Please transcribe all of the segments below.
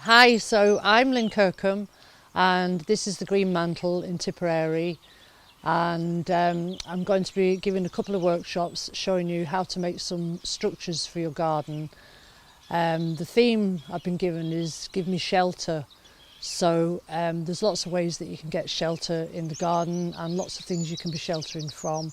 Hi, so I'm Lynn Kirkham and this is the Green Mantle in Tipperary, and I'm going to be giving a couple of workshops showing you how to make some structures for your garden. The theme I've been given is Give Me Shelter. So there's lots of ways that you can get shelter in the garden and lots of things you can be sheltering from.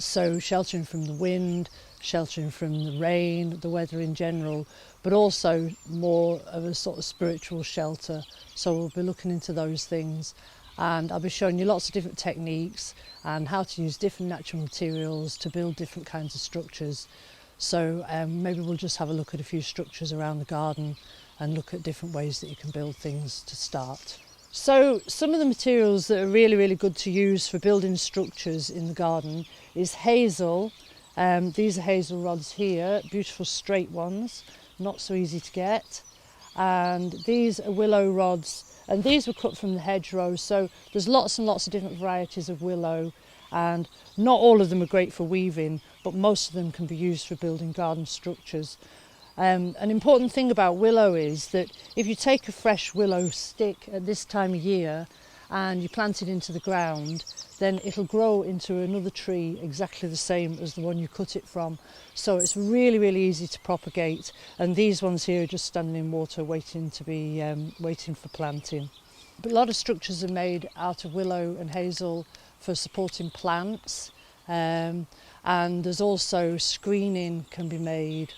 So sheltering from the wind, sheltering from the rain, the weather in general, but also more of a sort of spiritual shelter. So we'll be looking into those things, and I'll be showing you lots of different techniques and how to use different natural materials to build different kinds of structures. So maybe we'll just have a look at a few structures around the garden and look at different ways that you can build things to start. So some of the materials that are really good to use for building structures in the garden is hazel. These are hazel rods here, beautiful straight ones, not so easy to get. And these are willow rods, and these were cut from the hedgerow. So there's lots and lots of different varieties of willow, and not all of them are great for weaving, but most of them can be used for building garden structures. An important thing about willow is that if you take a fresh willow stick at this time of year and you plant it into the ground, then it'll grow into another tree exactly the same as the one you cut it from. So it's really easy to propagate, and these ones here are just standing in water waiting for planting. But a lot of structures are made out of willow and hazel for supporting plants, and there's also screening can be made.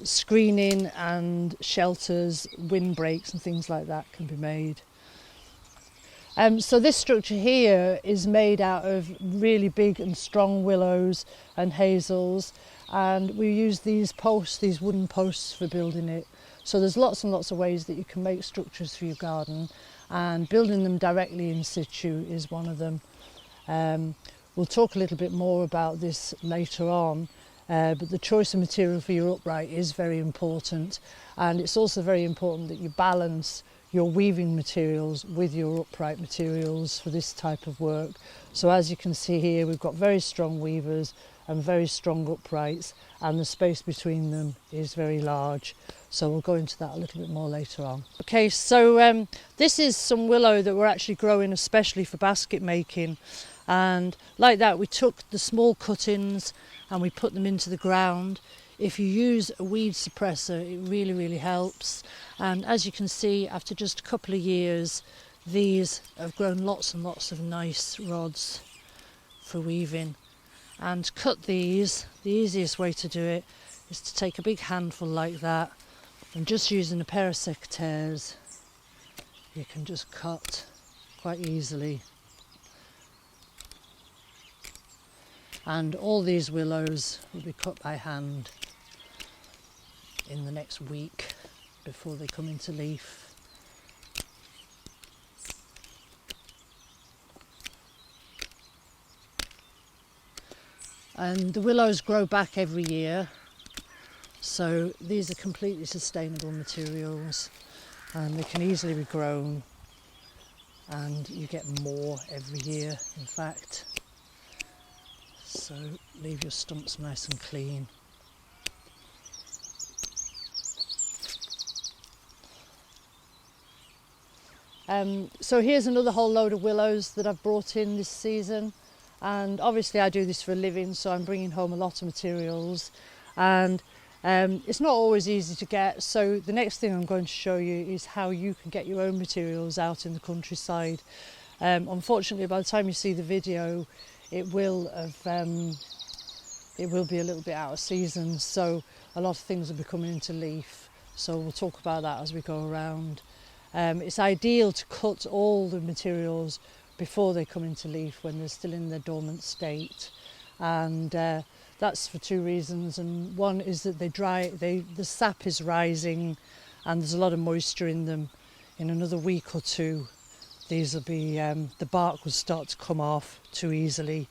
Screening and shelters, windbreaks and things like that can be made. So this structure here is made out of really big and strong willows and hazels, and we use these posts, these wooden posts, for building it. So there's lots and lots of ways that you can make structures for your garden, and building them directly in situ is one of them. We'll talk a little bit more about this later on. But the choice of material for your upright is very important, and it's also very important that you balance your weaving materials with your upright materials for this type of work. So as you can see here, we've got very strong weavers and very strong uprights, and the space between them is very large. So we'll go into that a little bit more later on. Okay, so this is some willow that we're actually growing especially for basket making. And like that, we took the small cuttings and we put them into the ground. If you use a weed suppressor, it really helps. And as you can see, after just a couple of years, these have grown lots and lots of nice rods for weaving. And to cut these, the easiest way to do it is to take a big handful like that, and just using a pair of secateurs, you can just cut quite easily. And all these willows will be cut by hand in the next week before they come into leaf. And the willows grow back every year, so these are completely sustainable materials, and they can easily be grown, and you get more every year, in fact. So leave your stumps nice and clean. So here's another whole load of willows that I've brought in this season, and obviously I do this for a living, so I'm bringing home a lot of materials, and it's not always easy to get. So the next thing I'm going to show you is how you can get your own materials out in the countryside. Unfortunately, by the time you see the video, it will be a little bit out of season, so a lot of things will be coming into leaf. So we'll talk about that as we go around. It's ideal to cut all the materials before they come into leaf, when they're still in their dormant state, and that's for two reasons. And one is that the sap is rising and there's a lot of moisture in them. In another week or two, these will be, the bark will start to come off too easily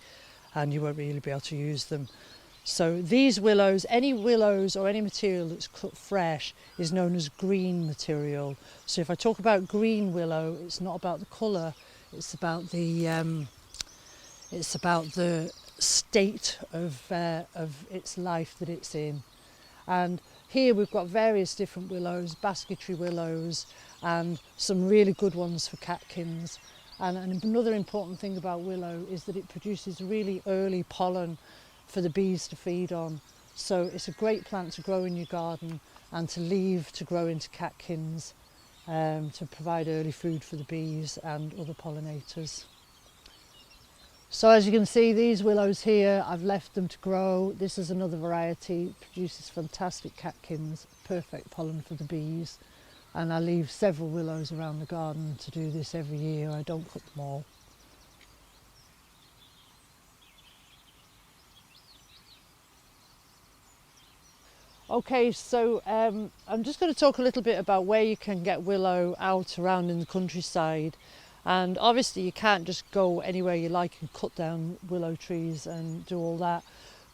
and you won't really be able to use them. So these willows, any willows or any material that's cut fresh is known as green material. So if I talk about green willow, it's not about the colour, it's about the state of its life that it's in. And here we've got various different willows, basketry willows, and some really good ones for catkins. And another important thing about willow is that it produces really early pollen for the bees to feed on. So it's a great plant to grow in your garden and to leave to grow into catkins to provide early food for the bees and other pollinators. So as you can see, these willows here, I've left them to grow. This is another variety, it produces fantastic catkins, perfect pollen for the bees. And I leave several willows around the garden to do this every year. I don't cut them all. Okay, so I'm just going to talk a little bit about where you can get willow out around in the countryside. And obviously you can't just go anywhere you like and cut down willow trees and do all that.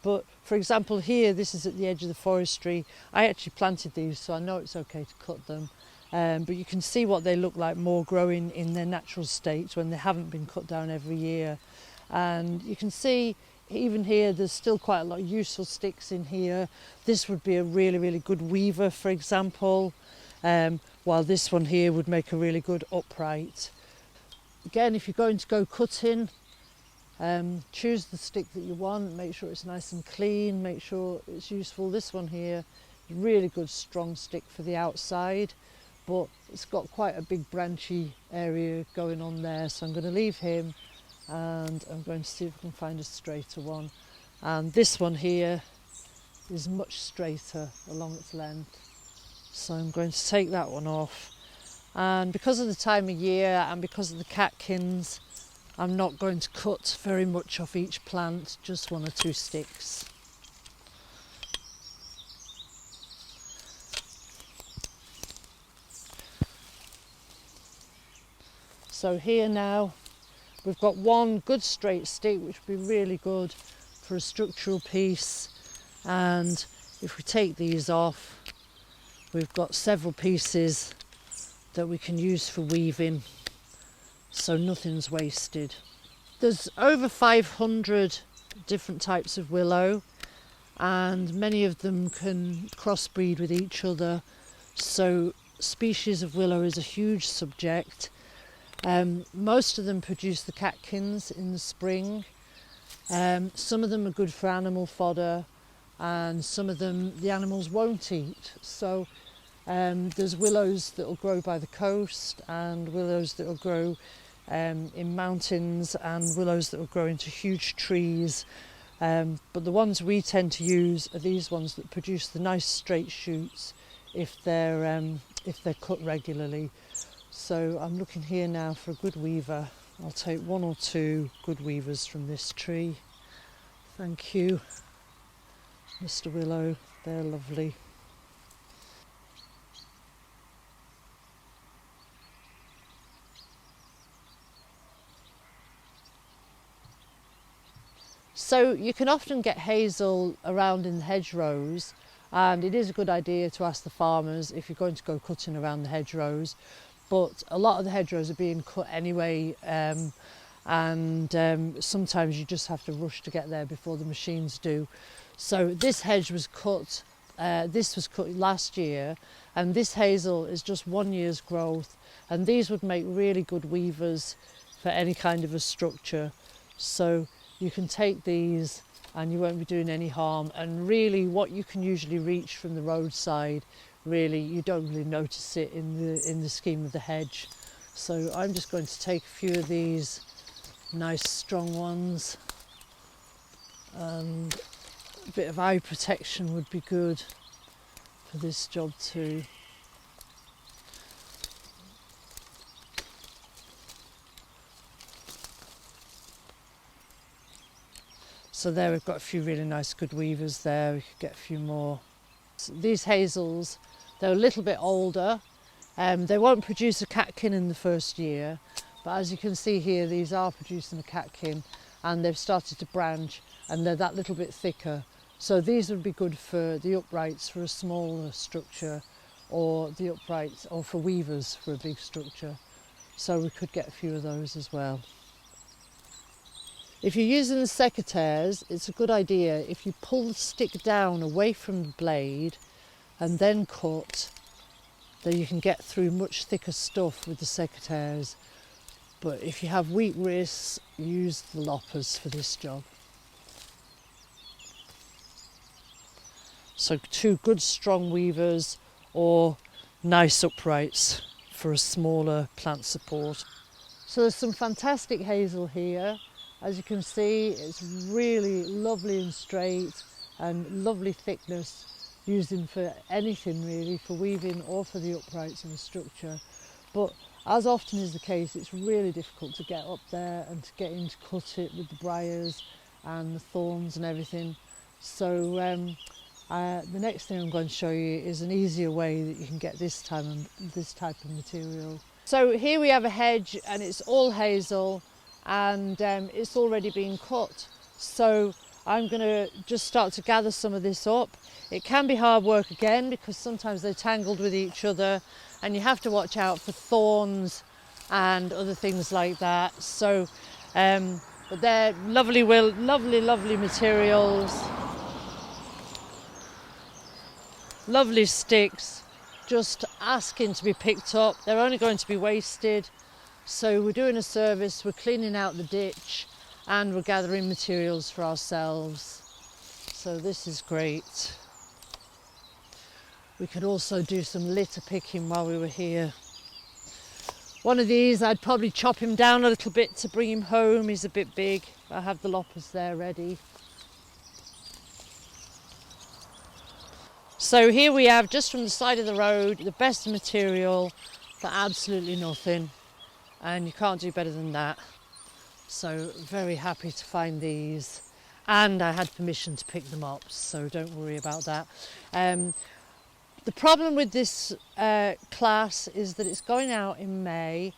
But for example here, this is at the edge of the forestry. I actually planted these, so I know it's okay to cut them. But you can see what they look like more growing in their natural state when they haven't been cut down every year. And you can see even here there's still quite a lot of useful sticks in here. This would be a really, really good weaver, for example, while this one here would make a really good upright. Again, if you're going to go cutting, choose the stick that you want, make sure it's nice and clean, make sure it's useful. This one here, really good strong stick for the outside, but it's got quite a big branchy area going on there, so I'm going to leave him and I'm going to see if I can find a straighter one. And this one here is much straighter along its length, so I'm going to take that one off. And because of the time of year and because of the catkins, I'm not going to cut very much off each plant, just one or two sticks. So here now we've got one good straight stick which would be really good for a structural piece, and if we take these off we've got several pieces that we can use for weaving, so nothing's wasted. There's over 500 different types of willow and many of them can crossbreed with each other, so species of willow is a huge subject. Most of them produce the catkins in the spring. Some of them are good for animal fodder and some of them the animals won't eat. So there's willows that will grow by the coast and willows that will grow in mountains and willows that will grow into huge trees. But the ones we tend to use are these ones that produce the nice straight shoots if they're cut regularly. So I'm looking here now for a good weaver. I'll take one or two good weavers from this tree. Thank you, Mr. Willow, they're lovely. So you can often get hazel around in the hedgerows, and it is a good idea to ask the farmers if you're going to go cutting around the hedgerows. But a lot of the hedgerows are being cut anyway, and sometimes you just have to rush to get there before the machines do. So this hedge was cut, this was cut last year, and this hazel is just 1 year's growth, and these would make really good weavers for any kind of a structure. So you can take these and you won't be doing any harm, and really what you can usually reach from the roadside, really you don't really notice it in the scheme of the hedge. So I'm just going to take a few of these nice strong ones, and a bit of eye protection would be good for this job too. So there we've got a few really nice good weavers there, we could get a few more. So these hazels, they're a little bit older, they won't produce a catkin in the first year, but as you can see here these are producing a catkin and they've started to branch and they're that little bit thicker. So these would be good for the uprights for a smaller structure, or the uprights, or for weavers for a big structure. So we could get a few of those as well. If you're using the secateurs, it's a good idea if you pull the stick down away from the blade and then cut, then you can get through much thicker stuff with the secateurs. But if you have weak wrists, use the loppers for this job. So 2 good strong weavers or nice uprights for a smaller plant support. So there's some fantastic hazel here. As you can see, it's really lovely and straight and lovely thickness, using for anything really, for weaving or for the uprights in the structure. But as often is the case, it's really difficult to get up there and to get in to cut it with the briars and the thorns and everything. So the next thing I'm going to show you is an easier way that you can get this type of material. So here we have a hedge and it's all hazel, and it's already been cut. So I'm going to just start to gather some of this up. It can be hard work again because sometimes they're tangled with each other and you have to watch out for thorns and other things like that. So, but they're lovely materials, lovely sticks, just asking to be picked up. They're only going to be wasted. So we're doing a service, we're cleaning out the ditch and we're gathering materials for ourselves. So this is great. We could also do some litter picking while we were here. One of these, I'd probably chop him down a little bit to bring him home. He's a bit big. I have the loppers there ready. So here we have, just from the side of the road, the best material for absolutely nothing. And you can't do better than that. So very happy to find these. And I had permission to pick them up, so don't worry about that. The problem with this class is that it's going out in May,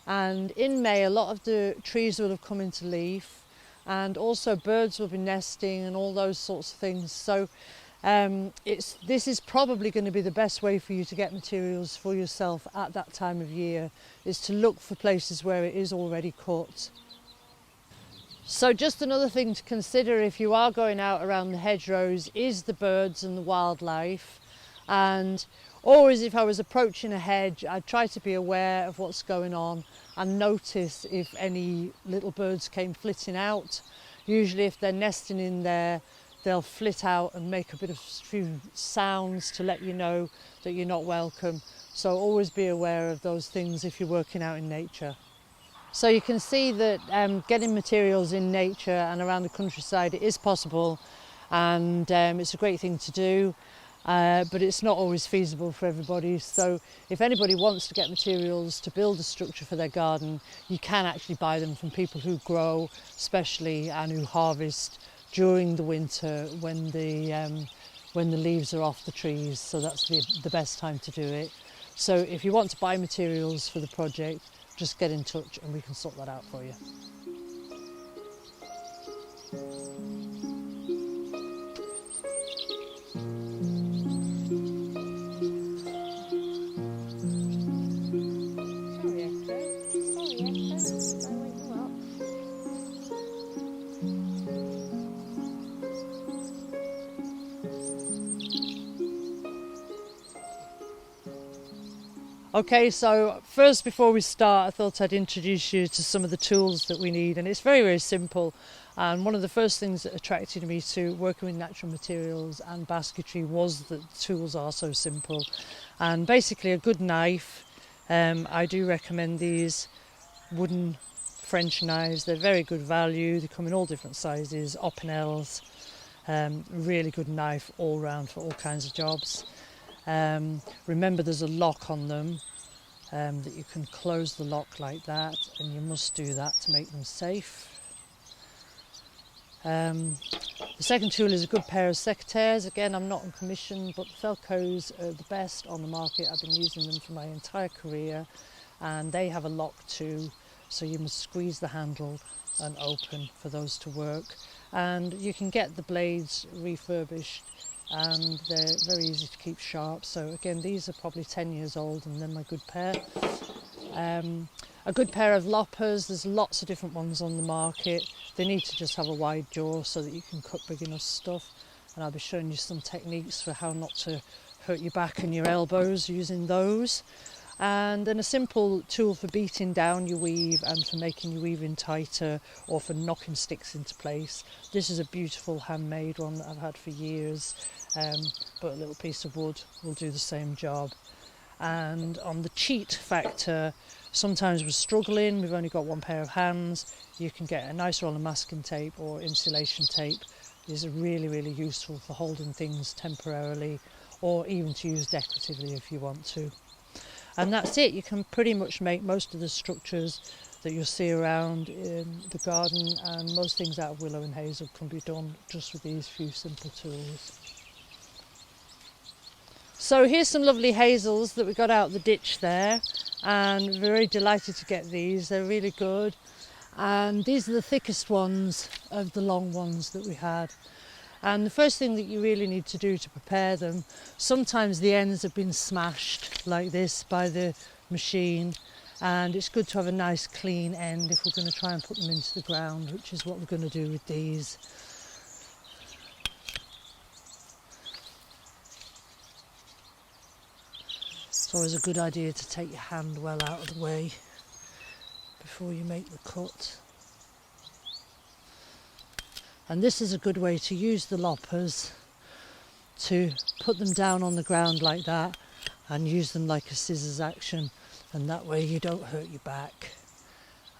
and in May a lot of the trees will have come into leaf, and also birds will be nesting and all those sorts of things. So this is probably going to be the best way for you to get materials for yourself at that time of year, is to look for places where it is already cut. So just another thing to consider if you are going out around the hedgerows is the birds and the wildlife. And always, if I was approaching a hedge, I'd try to be aware of what's going on and notice if any little birds came flitting out. Usually if they're nesting in there, they'll flit out and make a few sounds to let you know that you're not welcome. So always be aware of those things if you're working out in nature. So you can see that getting materials in nature and around the countryside, it is possible, and it's a great thing to do. But it's not always feasible for everybody. So if anybody wants to get materials to build a structure for their garden, you can actually buy them from people who grow, especially, and who harvest during the winter when the leaves are off the trees. So that's the best time to do it. So if you want to buy materials for the project, just get in touch and we can sort that out for you. Okay, so first, before we start, I thought I'd introduce you to some of the tools that we need, and it's very, very simple. And one of the first things that attracted me to working with natural materials and basketry was that the tools are so simple. And basically a good knife, I do recommend these wooden French knives. They're very good value, they come in all different sizes, Opinels, really good knife all round for all kinds of jobs. Remember there's a lock on them, that you can close the lock like that, and you must do that to make them safe. The second tool is a good pair of secateurs. Again, I'm not on commission, but the Felco's are the best on the market. I've been using them for my entire career, and they have a lock too, so you must squeeze the handle and open for those to work. And you can get the blades refurbished, and they're very easy to keep sharp. So again, these are probably 10 years old, and they're my good pair. A good pair of loppers. There's lots of different ones on the market. They need to just have a wide jaw so that you can cut big enough stuff. And I'll be showing you some techniques for how not to hurt your back and your elbows using those. And then a simple tool for beating down your weave and for making your weaving tighter, or for knocking sticks into place. This is a beautiful handmade one that I've had for years, but a little piece of wood will do the same job. And on the cheat factor, sometimes we're struggling, we've only got one pair of hands. You can get a nice roll of masking tape or insulation tape. These are really, really useful for holding things temporarily, or even to use decoratively if you want to. And that's it. You can pretty much make most of the structures that you'll see around in the garden, and most things out of willow and hazel can be done just with these few simple tools. So here's some lovely hazels that we got out the ditch there, and very delighted to get these. They're really good, and these are the thickest ones of the long ones that we had. And the first thing that you really need to do to prepare them, sometimes the ends have been smashed like this by the machine, and it's good to have a nice clean end if we're going to try and put them into the ground, which is what we're going to do with these. It's always a good idea to take your hand well out of the way before you make the cut. And this is a good way to use the loppers to put them down on the ground like that and use them like a scissors action, and that way you don't hurt your back.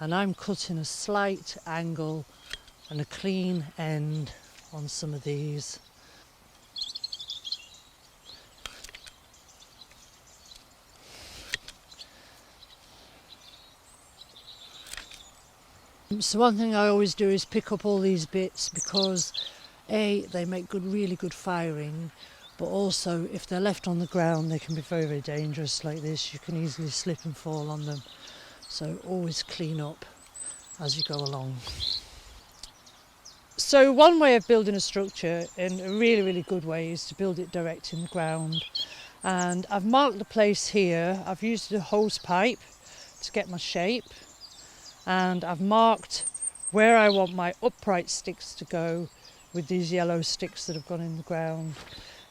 And I'm cutting a slight angle and a clean end on some of these. So one thing I always do is pick up all these bits, because A, they make really good firing, but also if they're left on the ground they can be very, very dangerous like this. You can easily slip and fall on them. So always clean up as you go along. So one way of building a structure, and a really, really good way, is to build it direct in the ground. And I've marked the place here. I've used a hose pipe to get my shape. And I've marked where I want my upright sticks to go with these yellow sticks that have gone in the ground.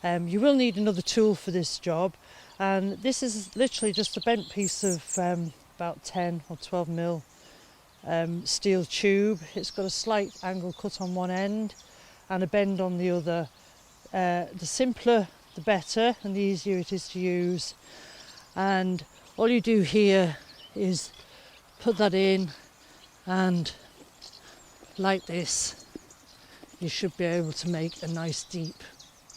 You will need another tool for this job, and this is literally just a bent piece of about 10 or 12 mil steel tube. It's got a slight angle cut on one end and a bend on the other. The simpler the better, and the easier it is to use. And all you do here is put that in, and like this you should be able to make a nice deep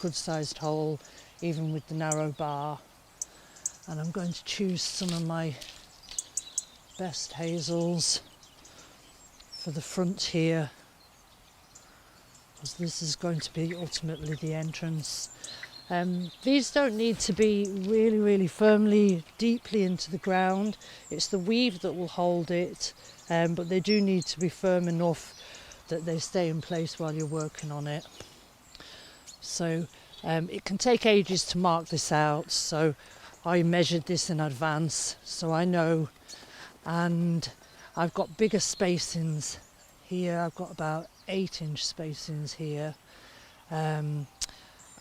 good sized hole even with the narrow bar. And I'm going to choose some of my best hazels for the front here, because this is going to be ultimately the entrance. These don't need to be really, really firmly, deeply into the ground. It's the weave that will hold it, but they do need to be firm enough that they stay in place while you're working on it. So it can take ages to mark this out, so I measured this in advance so I know. And I've got bigger spacings here. I've got about 8-inch spacings here.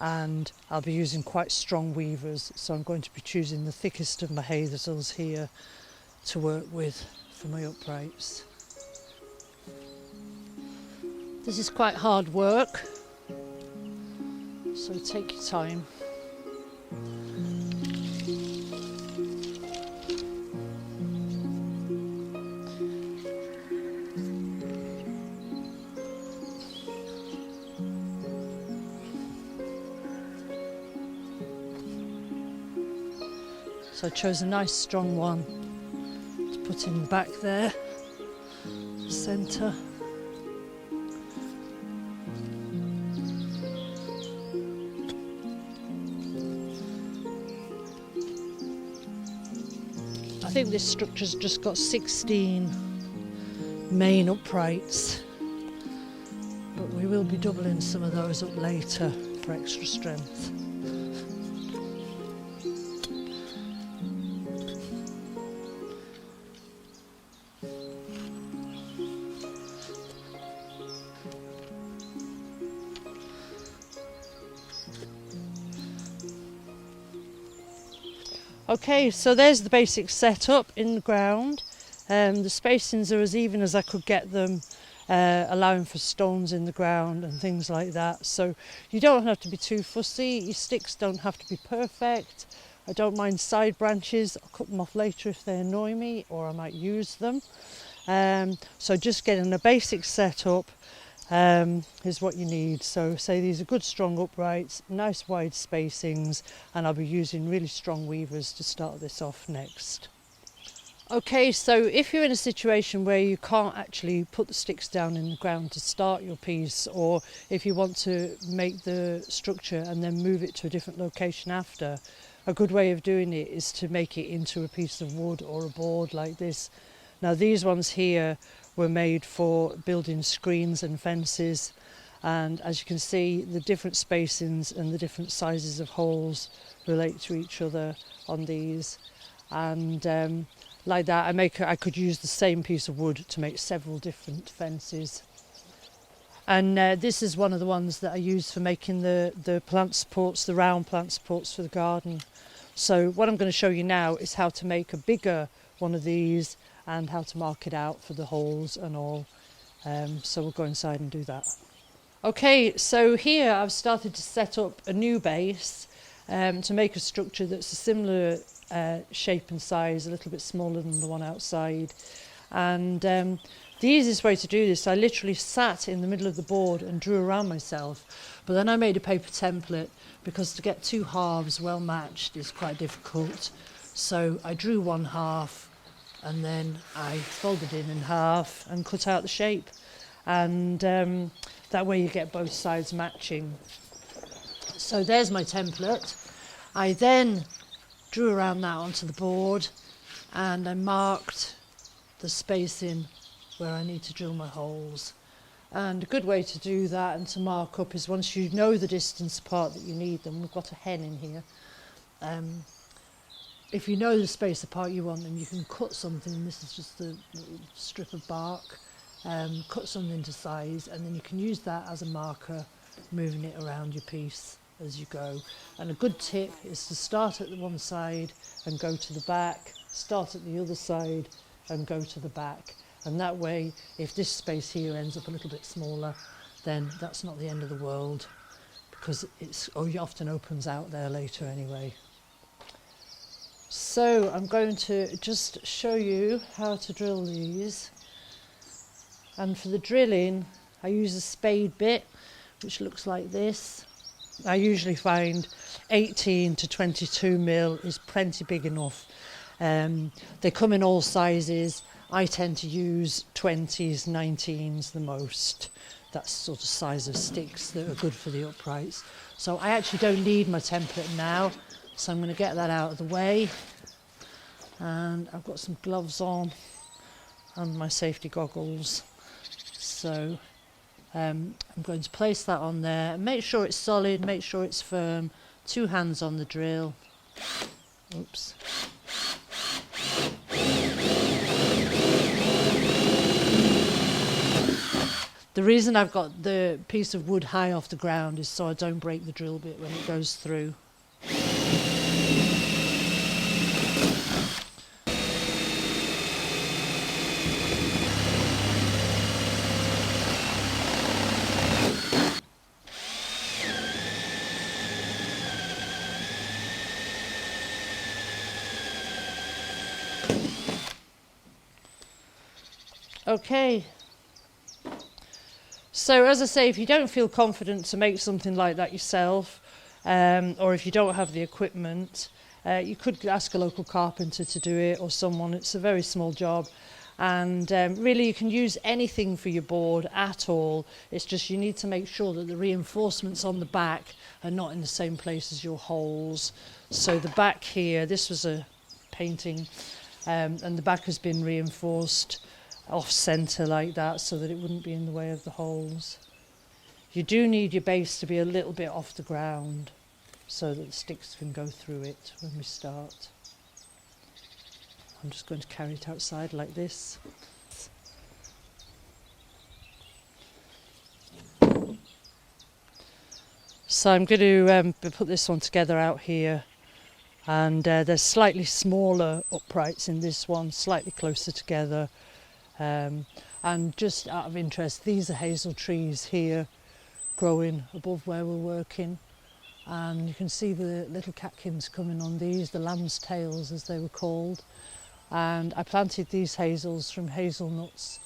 And I'll be using quite strong weavers, so I'm going to be choosing the thickest of my hazels here to work with for my uprights. This is quite hard work, so take your time. So I chose a nice strong one to put in the back there, centre. I think this structure's just got 16 main uprights, but we will be doubling some of those up later for extra strength. Okay, so there's the basic setup in the ground. The spacings are as even as I could get them, allowing for stones in the ground and things like that. So you don't have to be too fussy. Your sticks don't have to be perfect. I don't mind side branches. I'll cut them off later if they annoy me, or I might use them. So just getting a basic setup is what you need. So say these are good strong uprights, nice wide spacings, and I'll be using really strong weavers to start this off next. Okay, so if you're in a situation where you can't actually put the sticks down in the ground to start your piece, or if you want to make the structure and then move it to a different location after, a good way of doing it is to make it into a piece of wood or a board like this. Now these ones here were made for building screens and fences, and as you can see, the different spacings and the different sizes of holes relate to each other on these, and like that I could use the same piece of wood to make several different fences. And this is one of the ones that I use for making the plant supports, the round plant supports for the garden. So what I'm going to show you now is how to make a bigger one of these and how to mark it out for the holes and all. So we'll go inside and do that. Okay, so here I've started to set up a new base to make a structure that's a similar shape and size, a little bit smaller than the one outside. And the easiest way to do this, I literally sat in the middle of the board and drew around myself, but then I made a paper template because to get two halves well matched is quite difficult. So I drew one half and then I folded in half and cut out the shape, and that way you get both sides matching. So there's my template. I then drew around that onto the board and I marked the spacing where I need to drill my holes. And a good way to do that and to mark up is once you know the distance apart that you need them. We've got a hen in here. If you know the space apart you want them, you can cut something. This is just a little strip of bark. Cut something to size, and then you can use that as a marker, moving it around your piece as you go. And a good tip is to start at the one side and go to the back, start at the other side and go to the back. And that way, if this space here ends up a little bit smaller, then that's not the end of the world, because it often opens out there later anyway. So I'm going to just show you how to drill these. And for the drilling, I use a spade bit, which looks like this. I usually find 18 to 22 mil is plenty big enough. They come in all sizes. I tend to use 20s, 19s the most. That's sort of size of sticks that are good for the uprights. So I actually don't need my template now, so I'm going to get that out of the way. And I've got some gloves on and my safety goggles. So I'm going to place that on there and make sure it's solid, make sure it's firm. 2 hands on the drill. Oops. The reason I've got the piece of wood high off the ground is so I don't break the drill bit when it goes through. Okay, so as I say, if you don't feel confident to make something like that yourself, or if you don't have the equipment, you could ask a local carpenter to do it or someone. It's a very small job, and really you can use anything for your board at all. It's just you need to make sure that the reinforcements on the back are not in the same place as your holes. So the back here, this was a painting, and the back has been reinforced off centre like that so that it wouldn't be in the way of the holes. You do need your base to be a little bit off the ground so that the sticks can go through it when we start. I'm just going to carry it outside like this. So I'm going to put this one together out here and there's slightly smaller uprights in this one, slightly closer together. And just out of interest, these are hazel trees here growing above where we're working, and you can see the little catkins coming on these, the lamb's tails as they were called. And I planted these hazels from hazelnuts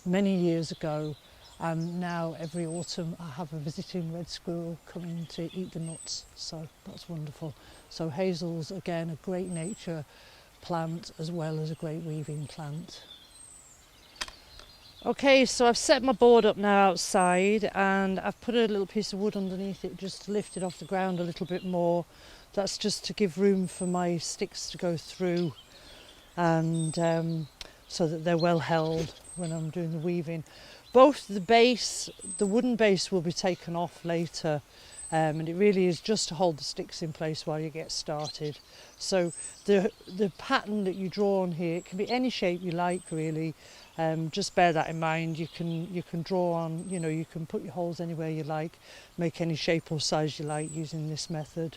many years ago, and now every autumn I have a visiting red squirrel coming to eat the nuts, so that's wonderful. So hazels, again, a great nature plant as well as a great weaving plant. Okay, so I've set my board up now outside, and I've put a little piece of wood underneath it just to lift it off the ground a little bit more. That's just to give room for my sticks to go through, and so that they're well held when I'm doing the weaving. Both the base, the wooden base, will be taken off later, and it really is just to hold the sticks in place while you get started. So the pattern that you draw on here, it can be any shape you like really. Just bear that in mind. You can draw on, you know, you can put your holes anywhere you like, make any shape or size you like using this method.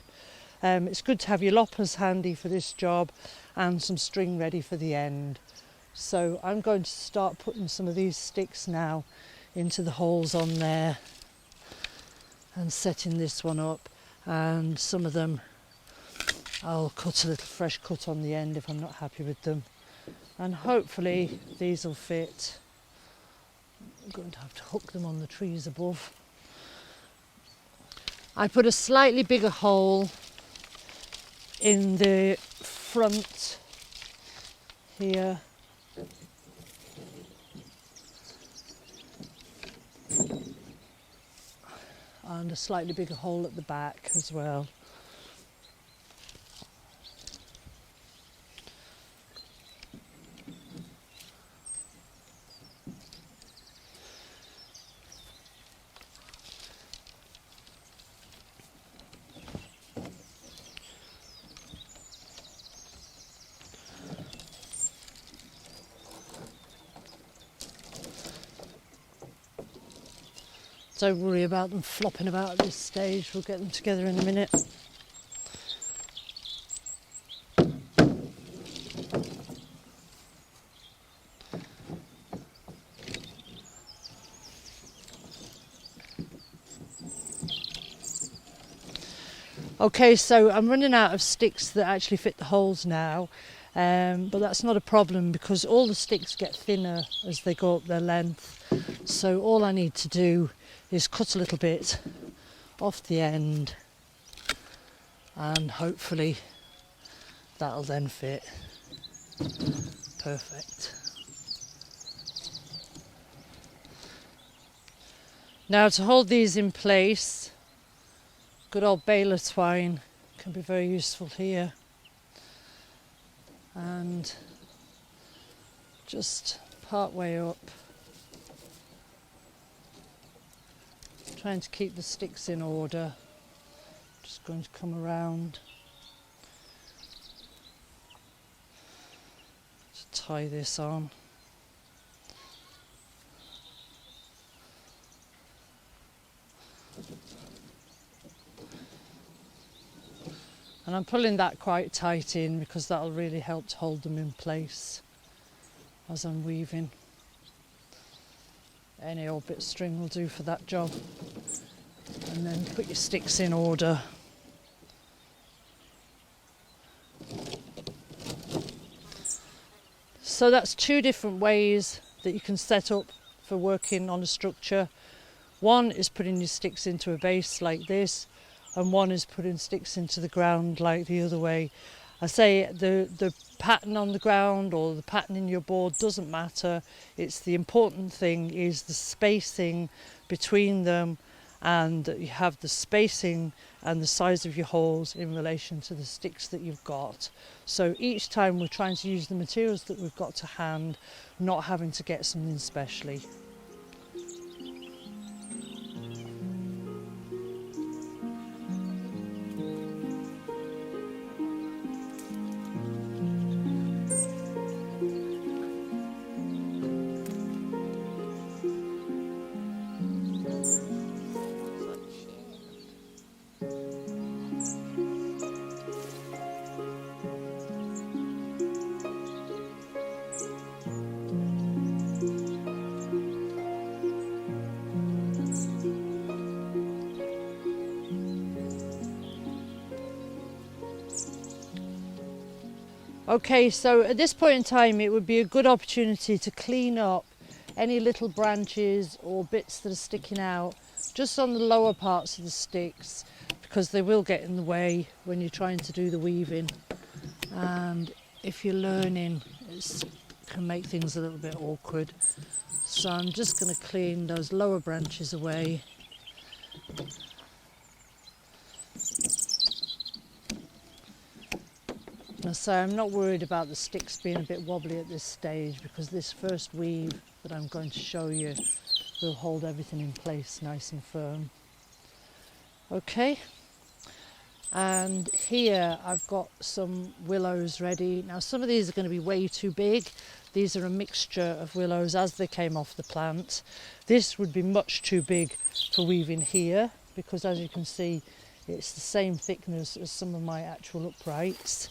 It's good to have your loppers handy for this job and some string ready for the end. So I'm going to start putting some of these sticks now into the holes on there and setting this one up, and some of them I'll cut a little fresh cut on the end if I'm not happy with them, and hopefully these will fit. I'm going to have to hook them on the trees above. I put a slightly bigger hole in the front here, and a slightly bigger hole at the back as well. Don't worry about them flopping about at this stage, we'll get them together in a minute. Okay, so I'm running out of sticks that actually fit the holes now, but that's not a problem because all the sticks get thinner as they go up their length. So all I need to do is cut a little bit off the end, and hopefully that'll then fit perfect. Now, to hold these in place, good old baler twine can be very useful here, and just part way up, trying to keep the sticks in order. Just going to come around to tie this on. And I'm pulling that quite tight in because that'll really help to hold them in place as I'm weaving. Any old bit of string will do for that job. And then put your sticks in order. So that's two different ways that you can set up for working on a structure. One is putting your sticks into a base like this, and one is putting sticks into the ground like the other way. I say the pattern on the ground or the pattern in your board doesn't matter. It's the important thing is the spacing between them, and that you have the spacing and the size of your holes in relation to the sticks that you've got. So each time we're trying to use the materials that we've got to hand, not having to get something specially. Okay, so at this point in time it would be a good opportunity to clean up any little branches or bits that are sticking out just on the lower parts of the sticks, because they will get in the way when you're trying to do the weaving, and if you're learning it can make things a little bit awkward. So I'm just going to clean those lower branches away. So I'm not worried about the sticks being a bit wobbly at this stage, because this first weave that I'm going to show you will hold everything in place nice and firm. Okay, and here I've got some willows ready. Now some of these are going to be way too big. These are a mixture of willows as they came off the plant. This would be much too big for weaving here, because as you can see it's the same thickness as some of my actual uprights.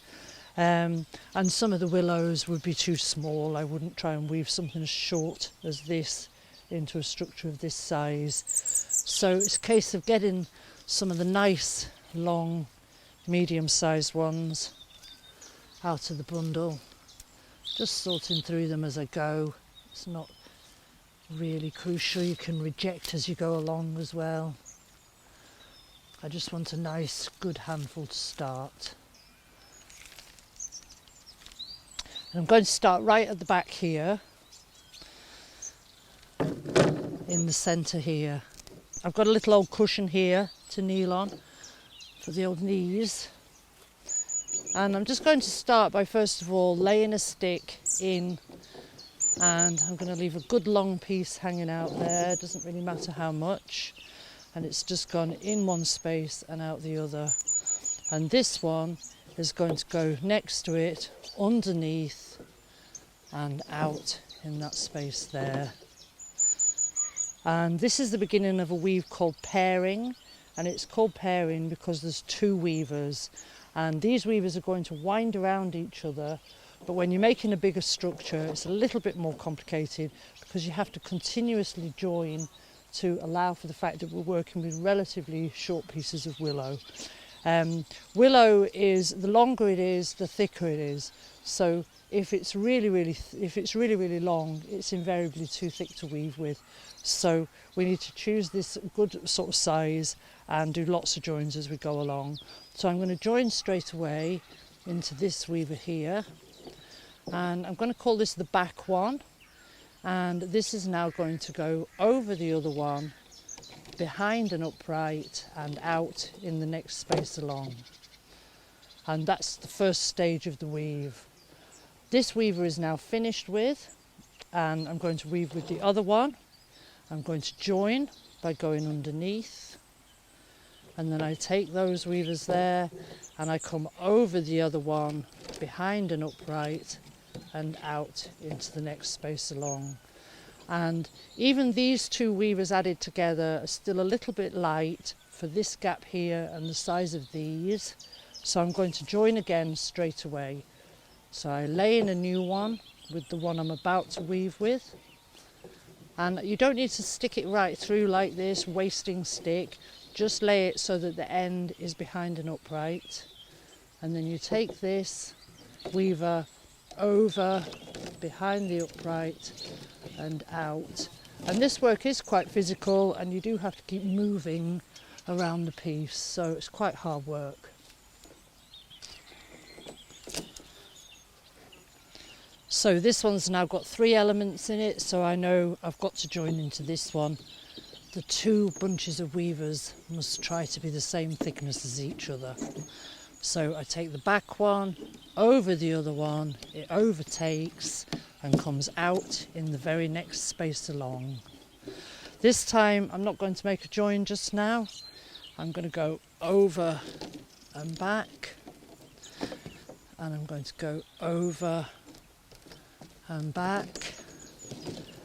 And some of the willows would be too small. I wouldn't try and weave something as short as this into a structure of this size. So it's a case of getting some of the nice long medium-sized ones out of the bundle, just sorting through them as I go. It's not really crucial, you can reject as you go along as well. I just want a nice good handful to start. I'm going to start right at the back here, in the centre here. I've got a little old cushion here to kneel on for the old knees. And I'm just going to start by first of all laying a stick in, and I'm going to leave a good long piece hanging out there, it doesn't really matter how much. And it's just gone in one space and out the other. And this one is going to go next to it, underneath and out in that space there. And this is the beginning of a weave called pairing, and it's called pairing because there's two weavers, and these weavers are going to wind around each other. But when you're making a bigger structure it's a little bit more complicated, because you have to continuously join to allow for the fact that we're working with relatively short pieces of willow. Willow is, the longer it is, the thicker it is. So if it's really long, it's invariably too thick to weave with. So we need to choose this good sort of size and do lots of joins as we go along. So I'm going to join straight away into this weaver here, and I'm going to call this the back one. And this is now going to go over the other one, behind an upright and out in the next space along. And that's the first stage of the weave. This weaver is now finished with, and I'm going to weave with the other one. I'm going to join by going underneath, and then I take those weavers there and I come over the other one, behind an upright and out into the next space along. And even these two weavers added together are still a little bit light for this gap here and the size of these. So I'm going to join again straight away. So I lay in a new one with the one I'm about to weave with. And you don't need to stick it right through like this, wasting stick. Just lay it so that the end is behind an upright. And then you take this weaver over, behind the upright and out. And this work is quite physical, and you do have to keep moving around the piece, so it's quite hard work. So this one's now got 3 elements in it, so I know I've got to join into this one. The 2 bunches of weavers must try to be the same thickness as each other. So I take the back one over the other one, it overtakes and comes out in the very next space along. This time I'm not going to make a join just now. I'm going to go over and back, and I'm going to go over and back,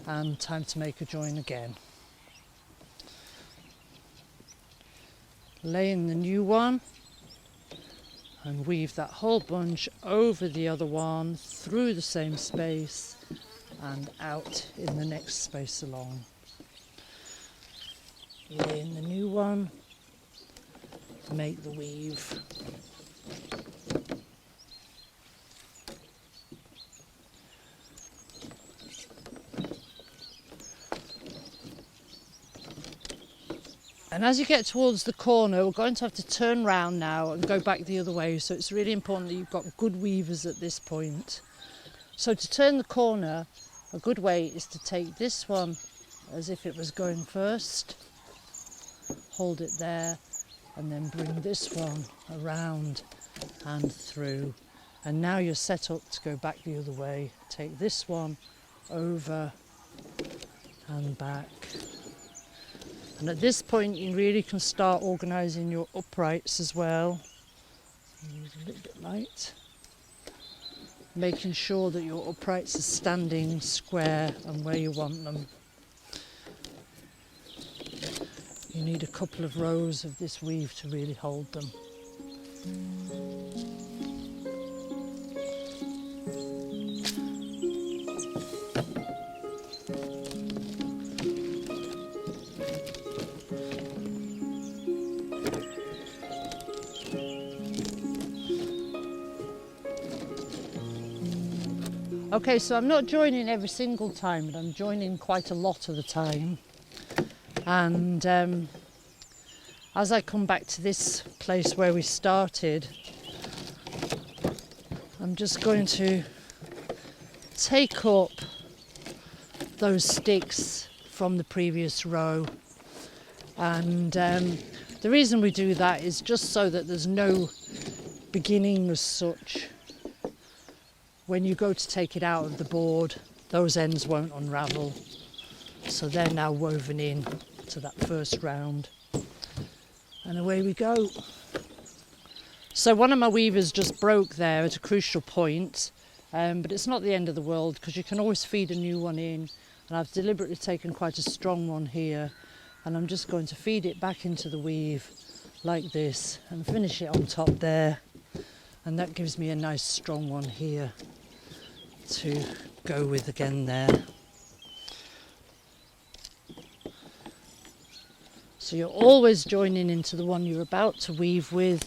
and time to make a join again. Lay in the new one and weave that whole bunch over the other one, through the same space and out in the next space along. Lay in the new one, make the weave. And as you get towards the corner, we're going to have to turn round now and go back the other way. So it's really important that you've got good weavers at this point. So to turn the corner, a good way is to take this one as if it was going first, hold it there, and then bring this one around and through. And now you're set up to go back the other way. Take this one over and back. And at this point you really can start organising your uprights as well. Use a little bit light. Making sure that your uprights are standing square and where you want them. You need a couple of rows of this weave to really hold them. Okay, so I'm not joining every single time, but I'm joining quite a lot of the time. And as I come back to this place where we started, I'm just going to take up those sticks from the previous row. And the reason we do that is just so that there's no beginning as such. When you go to take it out of the board, those ends won't unravel. So they're now woven in to that first round. And away we go. So one of my weavers just broke there at a crucial point, but it's not the end of the world because you can always feed a new one in. And I've deliberately taken quite a strong one here, and I'm just going to feed it back into the weave like this and finish it on top there. And that gives me a nice strong one here to go with again there. So you're always joining into the one you're about to weave with.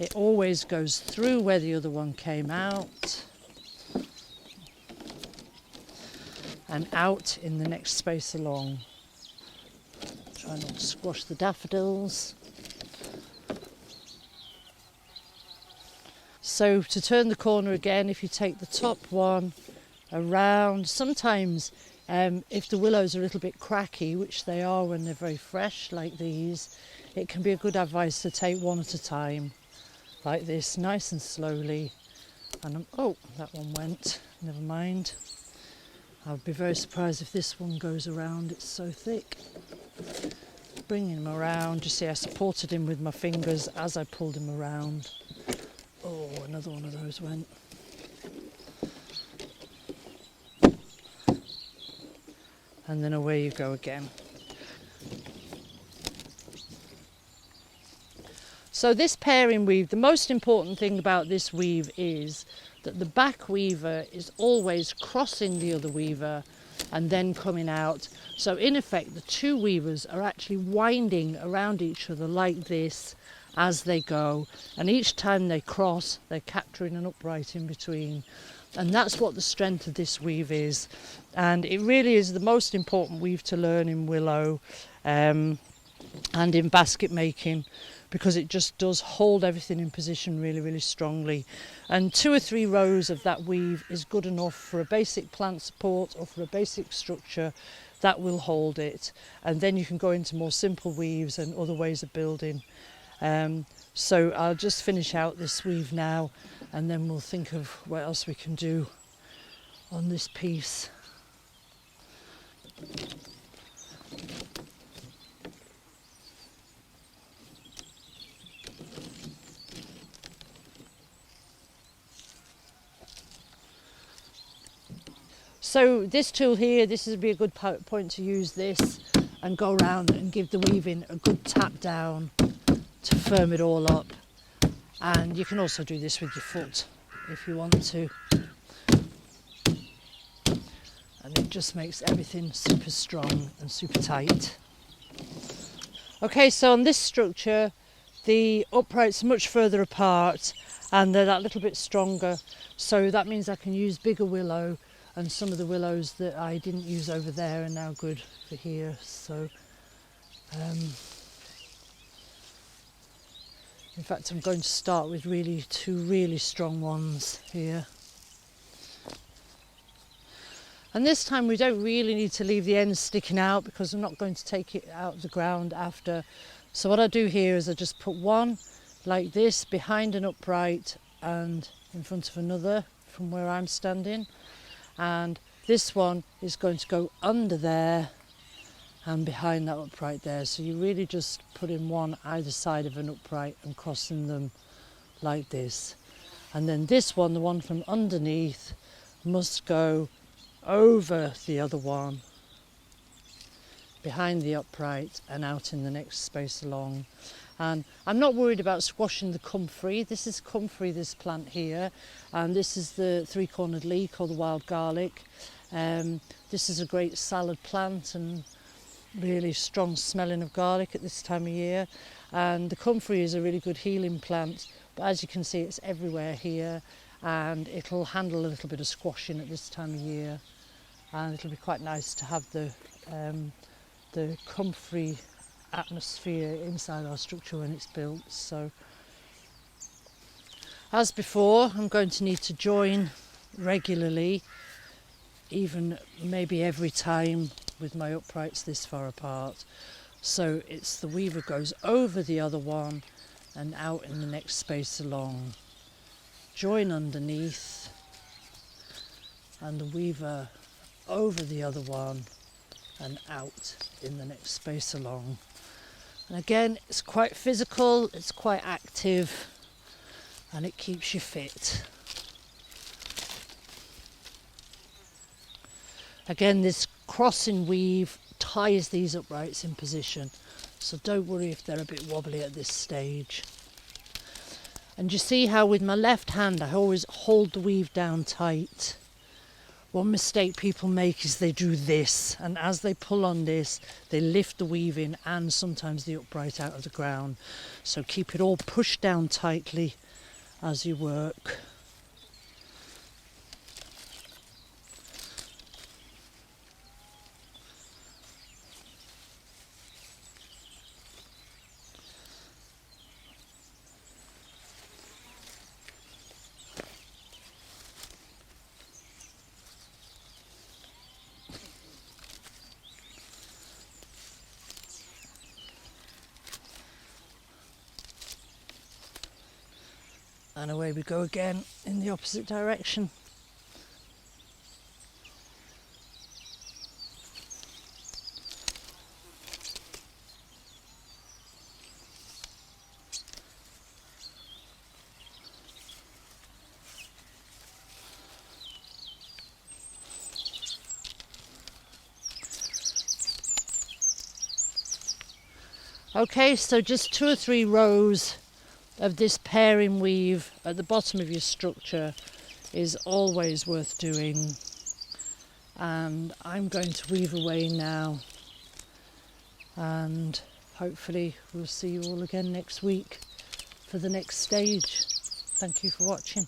It always goes through where the other one came out and out in the next space along. Try not to squash the daffodils. So to turn the corner again, if you take the top one around, sometimes if the willows are a little bit cracky, which they are when they're very fresh like these, it can be a good advice to take one at a time like this, nice and slowly. And oh, that one went, never mind. I would be very surprised if this one goes around, it's so thick. Bringing him around, you see I supported him with my fingers as I pulled him around. Oh, another one of those went. And then away you go again. So this pairing weave, the most important thing about this weave is that the back weaver is always crossing the other weaver and then coming out. So in effect, the two weavers are actually winding around each other like this as they go, and each time they cross they're capturing an upright in between, and that's what the strength of this weave is. And it really is the most important weave to learn in willow and in basket making, because it just does hold everything in position really, really strongly. And 2 or 3 rows of that weave is good enough for a basic plant support or for a basic structure that will hold it, and then you can go into more simple weaves and other ways of building. So I'll just finish out this weave now, and then we'll think of what else we can do on this piece. So this tool here, this would be a good point to use this and go around and give the weaving a good tap down to firm it all up. And you can also do this with your foot if you want to. And it just makes everything super strong and super tight. Okay, so on this structure, the uprights are much further apart and they're that little bit stronger. So that means I can use bigger willow, and some of the willows that I didn't use over there are now good for here. So In fact, I'm going to start with two really strong ones here. And this time we don't really need to leave the ends sticking out because I'm not going to take it out of the ground after. So what I do here is I just put one like this behind an upright and in front of another from where I'm standing. And this one is going to go under there and behind that upright there. So you really just put in one either side of an upright and crossing them like this. And then this one, the one from underneath, must go over the other one, behind the upright and out in the next space along. And I'm not worried about squashing the comfrey. This is comfrey, this plant here, and this is the three-cornered leek or the wild garlic. This is a great salad plant and really strong smelling of garlic at this time of year. And the comfrey is a really good healing plant, but as you can see it's everywhere here, and it'll handle a little bit of squashing at this time of year, and it'll be quite nice to have the comfrey atmosphere inside our structure when it's built. So as before, I'm going to need to join regularly, even maybe every time, with my uprights this far apart. So it's the weaver goes over the other one and out in the next space along. Join underneath and the weaver over the other one and out in the next space along. And again, it's quite physical, it's quite active, and it keeps you fit. Again, this crossing weave ties these uprights in position, so don't worry if they're a bit wobbly at this stage. And you see how with my left hand I always hold the weave down tight. One mistake people make is they do this, and as they pull on this, they lift the weave in and sometimes the upright out of the ground. So keep it all pushed down tightly as you work. And away we go again in the opposite direction. Okay, so just 2 or 3 rows of this pairing weave at the bottom of your structure is always worth doing. And I'm going to weave away now, and hopefully we'll see you all again next week for the next stage. Thank you for watching.